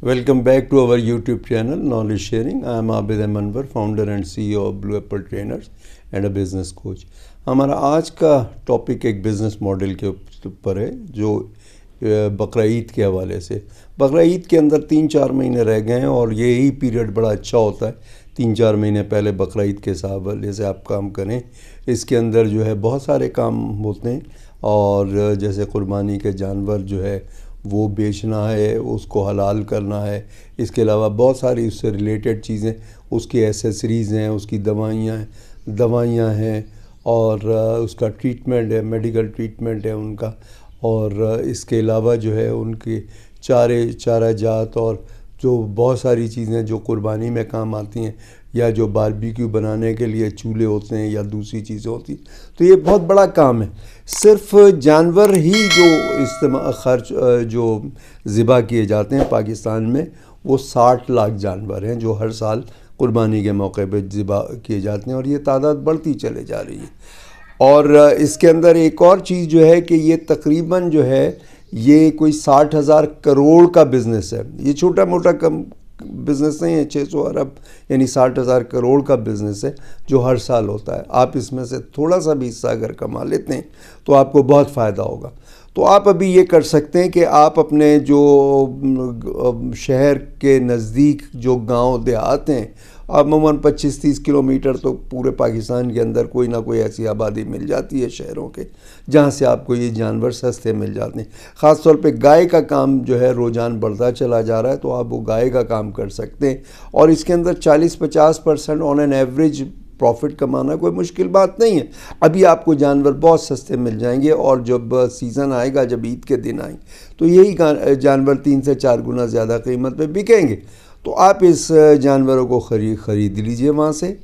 Welcome back to our YouTube channel, Knowledge Sharing. I am Abid Manwar, founder and CEO of Blue Apple Trainers and a business coach. हमारा आज का topic एक business model के ऊपर है जो बकरा ईद के हवाले से। बकरा ईद के अंदर 3-4 महीने रह गए हैं और यही पीरियड बड़ा अच्छा होता है। 3-4 महीने पहले बकरा ईद के हवाले से आप काम करें। इसके अंदर जो है बहुत सारे काम होते हैं और जैसे कुर्बानी के जानवर जो है वो बेचना है, उसको हलाल करना है। इसके अलावा बहुत सारी उससे रिलेटेड चीज़ें, उसकी एसेसरीज़ हैं, उसकी दवाइयाँ हैं और उसका ट्रीटमेंट है, मेडिकल ट्रीटमेंट है उनका। और इसके अलावा जो है उनके चारा जात और जो बहुत सारी चीज़ें जो कुर्बानी में काम आती हैं या जो बारबेक्यू बनाने के लिए चूल्हे होते हैं या दूसरी चीज़ें होती हैं, तो ये बहुत बड़ा काम है। सिर्फ जानवर ही जो खर्च जो ज़िबा किए जाते हैं पाकिस्तान में, वो 60 लाख जानवर हैं जो हर साल कुर्बानी के मौके पे ज़िबा किए जाते हैं और ये तादाद बढ़ती चले जा रही है। और इसके अंदर एक और चीज़ जो है कि ये तकरीबन जो है ये कोई 60,000 करोड़ का बिज़नेस है। ये छोटा मोटा कम बिज़नेस नहीं है। 600 अरब यानी 60,000 करोड़ का बिज़नेस है जो हर साल होता है। आप इसमें से थोड़ा सा भी हिस्सा अगर कमा लेते हैं तो आपको बहुत फ़ायदा होगा। तो आप अभी ये कर सकते हैं कि आप अपने जो शहर के नज़दीक जो गांव देहात हैं, अमूमन 25-30 किलोमीटर तो पूरे पाकिस्तान के अंदर कोई ना कोई ऐसी आबादी मिल जाती है शहरों के, जहाँ से आपको ये जानवर सस्ते मिल जाते हैं। ख़ास तौर पे गाय का काम जो है रोज़ान बढ़ता चला जा रहा है, तो आप वो गाय का काम कर सकते हैं और इसके अंदर 40-50% ऑन एन एवरेज प्रॉफिट कमाना कोई मुश्किल बात नहीं है। अभी आपको जानवर बहुत सस्ते मिल जाएंगे और जब सीज़न आएगा, जब ईद के दिन आएंगे, तो यही जानवर 3 से 4 गुना ज़्यादा कीमत पे बिकेंगे। तो आप इस जानवरों को ख़रीद लीजिए वहाँ से।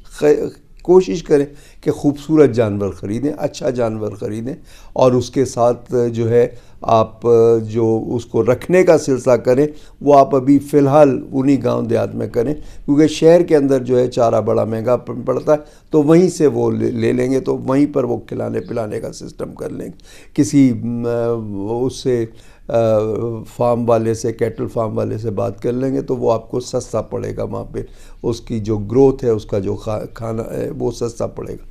कोशिश करें कि खूबसूरत जानवर ख़रीदें, अच्छा जानवर ख़रीदें और उसके साथ जो है आप जो उसको रखने का सिलसिला करें वो आप अभी फ़िलहाल उन्हीं गांव देहात में करें, क्योंकि शहर के अंदर जो है चारा बड़ा महंगा पड़ता है, तो वहीं से वो ले लेंगे, तो वहीं पर वो खिलाने पिलाने का सिस्टम कर लेंगे। किसी उससे फार्म वाले से, कैटल फार्म वाले से बात कर लेंगे तो वो आपको सस्ता पड़ेगा। वहाँ पे उसकी जो ग्रोथ है, उसका जो खाना है वो सस्ता पड़ेगा।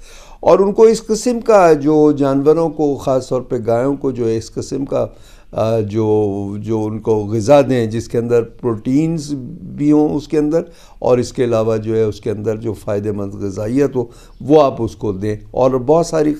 और उनको इस किस्म का जो जानवरों को, ख़ास तौर पे गायों को जो है इस किस्म का जो उनको ग़िज़ा दें जिसके अंदर प्रोटीन्स भी हों उसके अंदर, और इसके अलावा जो है उसके अंदर जो फ़ायदेमंद ग़िज़ाइयत हो वो आप उसको दें। और बहुत सारी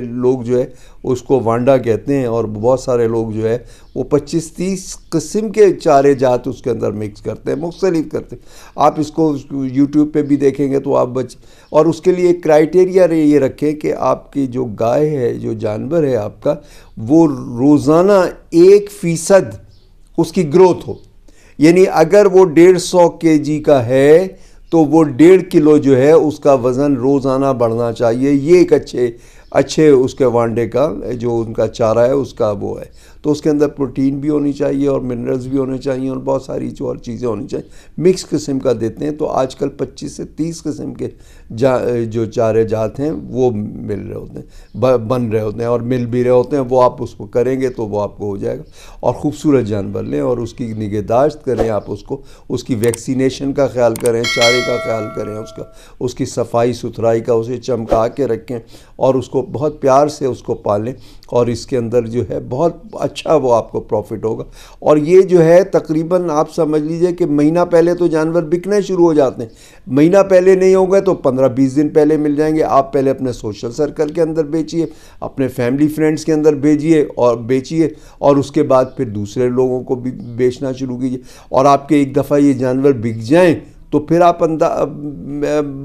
लोग जो है उसको वांडा कहते हैं और बहुत सारे लोग जो है वो 25-30 किस्म के चारे जात उसके अंदर मिक्स करते हैं, मुख्तलिफ करते हैं। आप इसको यूट्यूब पे भी देखेंगे तो आप और उसके लिए क्राइटेरिया ये रखें कि आपकी जो गाय है, जो जानवर है आपका, वो रोज़ाना 1% उसकी ग्रोथ हो। यानी अगर वो 150 kg का है तो वो 1.5 किलो जो है उसका वज़न रोज़ाना बढ़ना चाहिए। ये एक अच्छे उसके वांडे का जो उनका चारा है उसका वो है। तो उसके अंदर प्रोटीन भी होनी चाहिए और मिनरल्स भी होने चाहिए और बहुत सारी जो और चीज़ें होनी चाहिए। मिक्स किस्म का देते हैं तो आजकल 25 से 30 किस्म के जो चारे जात हैं वो मिल रहे होते हैं, बन रहे होते हैं और मिल भी रहे होते हैं। वो आप उसको करेंगे तो वो आपको हो जाएगा। और ख़ूबसूरत जानवर लें और उसकी निगहदाश्त करें आप, उसकी वैक्सीनेशन का ख्याल करें, चारे का ख्याल करें, उसकी सफाई सुथराई का, उसे चमका के रखें और उसको बहुत प्यार से उसको पालें और इसके अंदर जो है बहुत अच्छा वो आपको प्रॉफिट होगा। और ये जो है तकरीबन आप समझ लीजिए कि महीना पहले तो जानवर बिकने शुरू हो जाते हैं। महीना पहले नहीं होगा तो 15-20 दिन पहले मिल जाएंगे। आप पहले अपने सोशल सर्कल के अंदर बेचिए, अपने फैमिली फ्रेंड्स के अंदर बेचिए और उसके बाद फिर दूसरे लोगों को भी बेचना शुरू कीजिए। और आपके एक दफ़ा ये जानवर बिक जाएँ तो फिर आप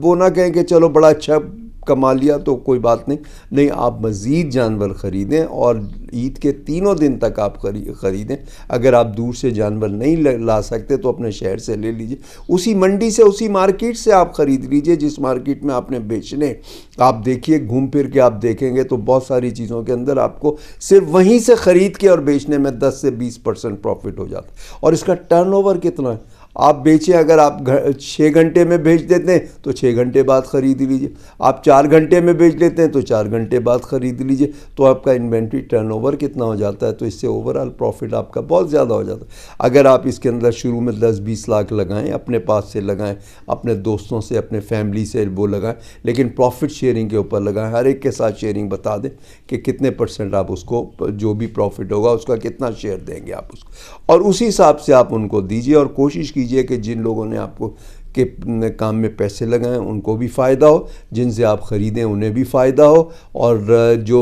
वो ना कहें कि चलो बड़ा अच्छा कमा लिया तो कोई बात नहीं, आप मज़ीद जानवर ख़रीदें और ईद के 3 दिन तक आप ख़रीदें। अगर आप दूर से जानवर नहीं ला सकते तो अपने शहर से ले लीजिए, उसी मंडी से, उसी मार्केट से आप ख़रीद लीजिए जिस मार्केट में आपने बेचने। आप देखिए, घूम फिर के आप देखेंगे तो बहुत सारी चीज़ों के अंदर आपको सिर्फ वहीं से ख़रीद के और बेचने में 10 से 20% प्रॉफिट हो जाता है। और इसका टर्नओवर कितना है आप बेचें, अगर आप 6 घंटे में बेच देते हैं तो 6 घंटे बाद ख़रीद लीजिए, आप 4 घंटे में बेच लेते हैं तो 4 घंटे बाद ख़रीद लीजिए, तो आपका इन्वेंट्री टर्नओवर कितना हो जाता है, तो इससे ओवरऑल प्रॉफिट आपका बहुत ज़्यादा हो जाता है। अगर आप इसके अंदर शुरू में 10-20 लाख लगाएं, अपने पास से लगाएं, अपने दोस्तों से, अपने फैमिली से वो लगाएं, लेकिन प्रॉफिट शेयरिंग के ऊपर लगाएं, हर एक के साथ शेयरिंग बता दें कि कितने % आप उसको, जो भी प्रॉफिट होगा उसका कितना शेयर देंगे आप उसको, और उसी हिसाब से आप उनको दीजिए। और कोशिश कीजिए कि जिन लोगों ने आपको के काम में पैसे लगाएं उनको भी फ़ायदा हो, जिनसे आप ख़रीदें उन्हें भी फ़ायदा हो, और जो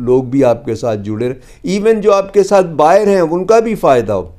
लोग भी आपके साथ जुड़े रहे, इवन जो आपके साथ बायर हैं उनका भी फ़ायदा हो।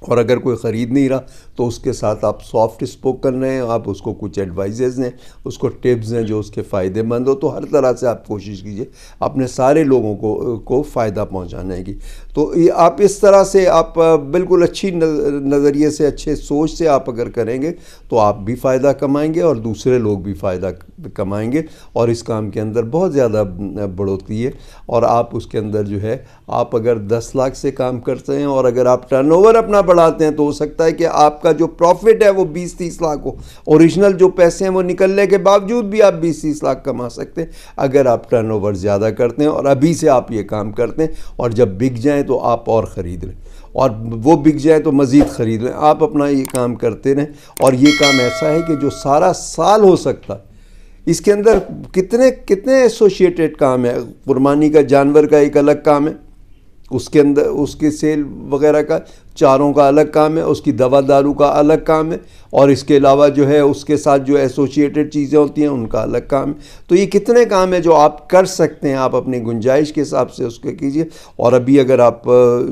और अगर कोई ख़रीद नहीं रहा तो उसके साथ आप सॉफ्ट स्पोक कर रहे हैं, आप उसको कुछ एडवाइजेज़ दें, उसको टिप्स दें जो उसके फ़ायदेमंद हो। तो हर तरह से आप कोशिश कीजिए अपने सारे लोगों को फ़ायदा पहुंचाने की। तो ये आप इस तरह से आप बिल्कुल अच्छी नज़रिए से, अच्छे सोच से आप अगर करेंगे तो आप भी फ़ायदा कमाएंगे और दूसरे लोग भी फ़ायदा कमाएंगे, और इस काम के अंदर बहुत ज़्यादा बढ़ोतरी है। और आप उसके अंदर जो है, आप अगर 10 लाख से काम करते हैं और अगर आप टर्नओवर अपना बढ़ाते हैं तो हो सकता है कि आपका जो प्रॉफिट है वो 20-30 लाख हो, ओरिजिनल जो पैसे हैं वो निकलने के बावजूद भी आप 20-30 लाख कमा सकते हैं अगर आप टर्नओवर ज़्यादा करते हैं और अभी से आप ये काम करते हैं। और जब बिक जाएँ तो आप और ख़रीद लें, और वो बिक जाए तो मज़ीद ख़रीद लें। आप अपना ये काम करते रहें, और ये काम ऐसा है कि जो सारा साल हो सकता है। इसके अंदर कितने कितने एसोसिएटेड काम है। कुर्बानी का जानवर का एक अलग काम है, उसके अंदर उसके सेल वगैरह का, चारों का अलग काम है, उसकी दवा दारू का अलग काम है, और इसके अलावा जो है उसके साथ जो एसोसिएटेड चीज़ें होती हैं उनका अलग काम है। तो ये कितने काम है जो आप कर सकते हैं, आप अपनी गुंजाइश के हिसाब से उसको कीजिए। और अभी अगर आप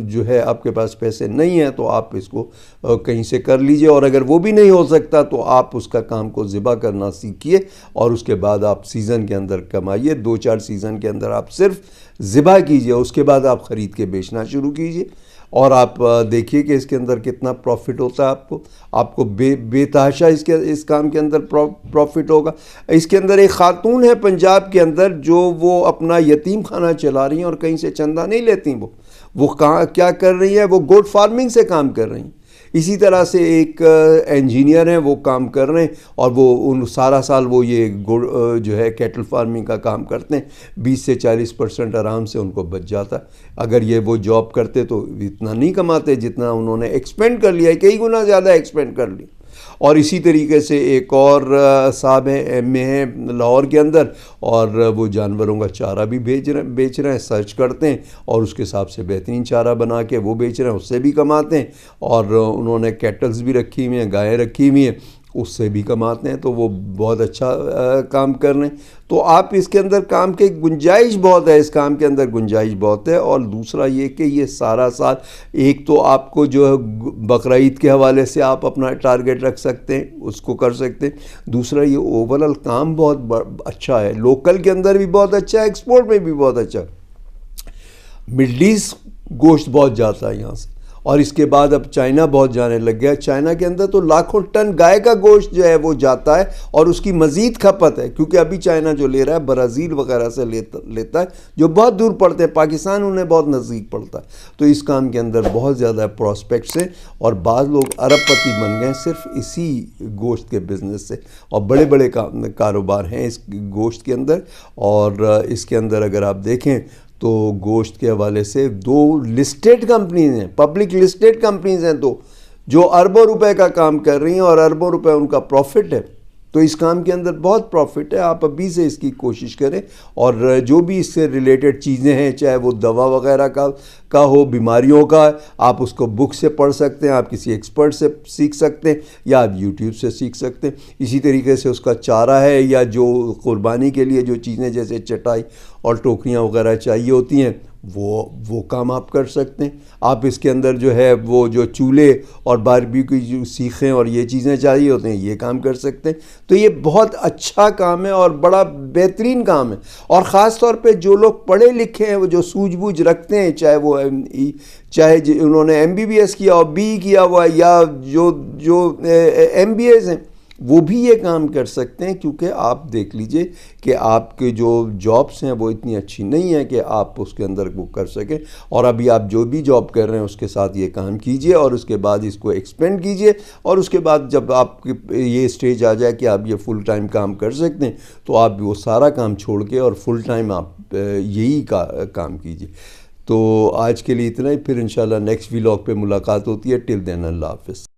जो है आपके पास पैसे नहीं हैं तो आप इसको कहीं से कर लीजिए, और अगर वो भी नहीं हो सकता तो आप उसका काम को ज़िबा करना सीखिए, और उसके बाद आप सीज़न के अंदर कमाइए। 2-4 सीज़न के अंदर आप सिर्फ ज़िबा कीजिए, उसके बाद आप ख़रीद के बेचना शुरू कीजिए, और आप देखिए कि इसके अंदर कितना प्रॉफिट होता है। आपको बेतहाशा इस काम के अंदर प्रॉफिट होगा। इसके अंदर एक ख़ातून है पंजाब के अंदर जो वो अपना यतीम खाना चला रही हैं और कहीं से चंदा नहीं लेती। वो कहाँ क्या कर रही है, वो गोट फार्मिंग से काम कर रही हैं। इसी तरह से एक इंजीनियर हैं, वो काम कर रहे हैं, और वो उन सारा साल वो ये जो है कैटल फार्मिंग का काम करते हैं। 20 से 40% आराम से उनको बच जाता है। अगर ये वो जॉब करते तो इतना नहीं कमाते जितना उन्होंने एक्सपेंड कर लिया है, कई गुना ज़्यादा एक्सपेंड कर लिया। और इसी तरीके से एक और साहब हैं, एमए हैं लाहौर के अंदर, और वो जानवरों का चारा भी बेच रहे हैं, सर्च करते हैं और उसके हिसाब से बेहतरीन चारा बना के वो बेच रहे हैं, उससे भी कमाते हैं। और उन्होंने कैटल्स भी रखी हुई हैं, गायें रखी हुई हैं, उससे भी कमाते हैं। तो वो बहुत अच्छा काम कर रहे हैं। तो आप इसके अंदर काम की गुंजाइश बहुत है, इस काम के अंदर गुंजाइश बहुत है। और दूसरा ये कि ये सारा साल, एक तो आपको जो है बकरा ईद के हवाले से आप अपना टारगेट रख सकते हैं, उसको कर सकते हैं। दूसरा ये ओवरऑल काम बहुत अच्छा है, लोकल के अंदर भी बहुत अच्छा है, एक्सपोर्ट में भी बहुत अच्छा है। मिडल ईस्ट गोश्त बहुत जाता है यहाँ से, और इसके बाद अब चाइना बहुत जाने लग गया। चाइना के अंदर तो लाखों टन गाय का गोश्त जो है वो जाता है, और उसकी मज़ीद खपत है, क्योंकि अभी चाइना जो ले रहा है ब्राज़ील वगैरह से लेता है, जो बहुत दूर पड़ते हैं। पाकिस्तान उन्हें बहुत नज़दीक पड़ता है। तो इस काम के अंदर बहुत ज़्यादा प्रॉस्पेक्ट्स हैं, और बाज़ लोग अरबपति बन गए सिर्फ इसी गोश्त के बिज़नेस से, और बड़े बड़े कारोबार हैं इस गोश्त के अंदर। और इसके अंदर अगर आप देखें तो गोश्त के हवाले से 2 लिस्टेड कंपनीज हैं, पब्लिक लिस्टेड कंपनीज हैं, तो जो अरबों रुपए का काम कर रही हैं और अरबों रुपए उनका प्रॉफिट है। तो इस काम के अंदर बहुत प्रॉफिट है। आप अभी से इसकी कोशिश करें, और जो भी इससे रिलेटेड चीज़ें हैं, चाहे वो दवा वगैरह का हो, बीमारियों का, आप उसको बुक से पढ़ सकते हैं, आप किसी एक्सपर्ट से सीख सकते हैं, या आप यूट्यूब से सीख सकते हैं। इसी तरीके से उसका चारा है, या जो कुर्बानी के लिए जो चीज़ें जैसे चटाई और टोकरियाँ वगैरह चाहिए होती हैं, वो काम आप कर सकते हैं। आप इसके अंदर जो है वो जो चूल्हे और बारबेक्यू की जो सीखें और ये चीज़ें चाहिए होते हैं, ये काम कर सकते हैं। तो ये बहुत अच्छा काम है और बड़ा बेहतरीन काम है। और ख़ास तौर पे जो लोग पढ़े लिखे हैं, वो जो सूझबूझ रखते हैं, चाहे उन्होंने MBBS किया हो, BE किया हुआ, या जो MBAs हैं, वो भी ये काम कर सकते हैं, क्योंकि आप देख लीजिए कि आपके जो जॉब्स हैं वो इतनी अच्छी नहीं है कि आप उसके अंदर वो कर सकें। और अभी आप जो भी जॉब कर रहे हैं उसके साथ ये काम कीजिए और उसके बाद इसको एक्सपेंड कीजिए, और उसके बाद जब आपकी ये स्टेज आ जाए कि आप ये फुल टाइम काम कर सकते हैं, तो आप वो सारा काम छोड़ के और फुल टाइम आप यही काम कीजिए। तो आज के लिए इतना ही, फिर इंशाल्लाह नेक्स्ट व्लॉग पे मुलाकात होती है। टिल देन अल्लाह हाफ़िज़।